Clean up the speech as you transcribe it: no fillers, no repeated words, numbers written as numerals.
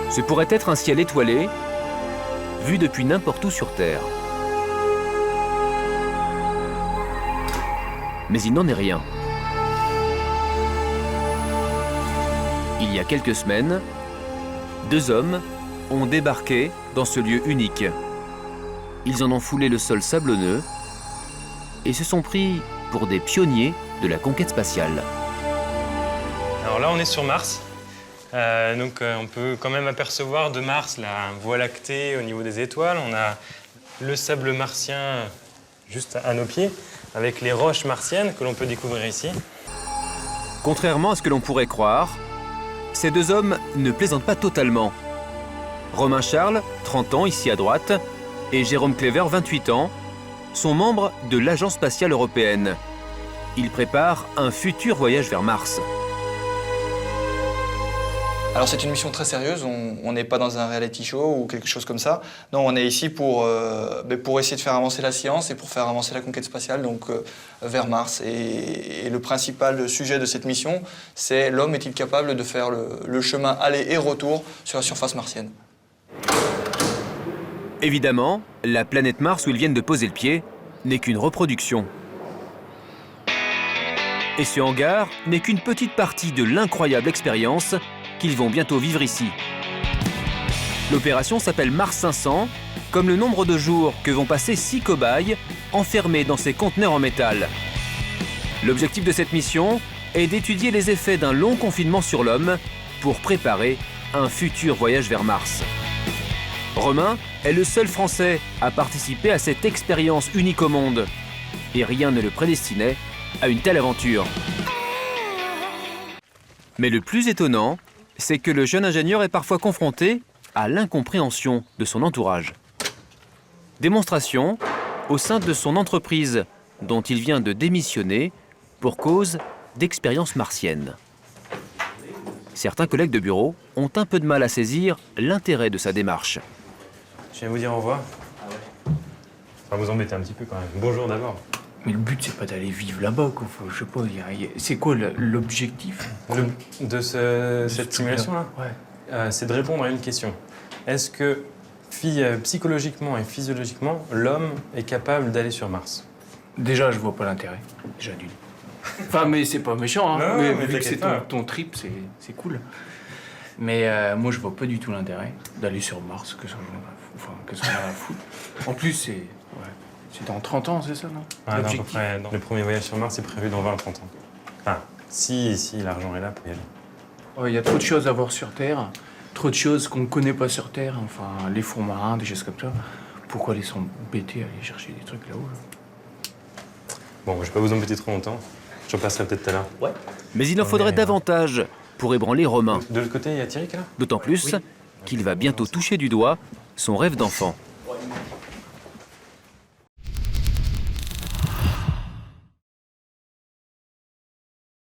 Ce pourrait être un ciel étoilé, vu depuis n'importe où sur Terre. Mais il n'en est rien. Il y a quelques semaines, 2 hommes ont débarqué dans ce lieu unique. Ils en ont foulé le sol sablonneux et se sont pris pour des pionniers de la conquête spatiale. Alors là, on est sur Mars. On peut quand même apercevoir de Mars la Voie lactée au niveau des étoiles. On a le sable martien juste à nos pieds, avec les roches martiennes que l'on peut découvrir ici. Contrairement à ce que l'on pourrait croire, ces 2 hommes ne plaisantent pas totalement. Romain Charles, 30 ans, ici à droite, et Jérôme Clever, 28 ans, sont membres de l'Agence spatiale européenne. Ils préparent un futur voyage vers Mars. Alors c'est une mission très sérieuse, on n'est pas dans un reality show ou quelque chose comme ça. Non, on est ici pour essayer de faire avancer la science et pour faire avancer la conquête spatiale vers Mars. Et le principal sujet de cette mission, c'est l'homme est-il capable de faire le chemin aller et retour sur la surface martienne. Évidemment, la planète Mars où ils viennent de poser le pied n'est qu'une reproduction. Et ce hangar n'est qu'une petite partie de l'incroyable expérience qu'ils vont bientôt vivre ici. L'opération s'appelle Mars 500, comme le nombre de jours que vont passer 6 cobayes enfermés dans ces conteneurs en métal. L'objectif de cette mission est d'étudier les effets d'un long confinement sur l'homme pour préparer un futur voyage vers Mars. Romain est le seul Français à participer à cette expérience unique au monde. Et rien ne le prédestinait à une telle aventure. Mais le plus étonnant, c'est que le jeune ingénieur est parfois confronté à l'incompréhension de son entourage. Démonstration au sein de son entreprise, dont il vient de démissionner pour cause d'expériences martiennes. Certains collègues de bureau ont un peu de mal à saisir l'intérêt de sa démarche. Je viens vous dire au revoir. Ça va vous embêter un petit peu quand même. Bonjour d'abord. Mais le but, c'est pas d'aller vivre là-bas, quoi. Enfin, je sais pas, c'est quoi l'objectif De cette simulation-là, c'est de répondre à une question. Est-ce que psychologiquement et physiologiquement, l'homme est capable d'aller sur Mars? Déjà, je vois pas l'intérêt. Déjà d'une. Enfin, mais c'est pas méchant, hein. Non, mais vu que c'est pas. ton trip, c'est cool. Mais moi, je vois pas du tout l'intérêt d'aller sur Mars, que ça en a à foutre. En plus, c'est dans 30 ans, c'est ça, non? À peu près. Le premier voyage sur Mars est prévu dans 20-30 ans. Enfin, si l'argent est là pour y aller. Il y a trop de choses à voir sur Terre, trop de choses qu'on ne connaît pas sur Terre, enfin, les fonds marins, des choses comme ça. Pourquoi les s'embêter à aller chercher des trucs là-haut, là? Bon, je vais pas vous embêter trop longtemps. Je repasserai peut-être tout à l'heure. Ouais. Mais il en faudrait davantage pour ébranler Romain. De l'autre côté, il y a Thierry qui est là. D'autant plus qu'il va bientôt toucher du doigt son rêve d'enfant.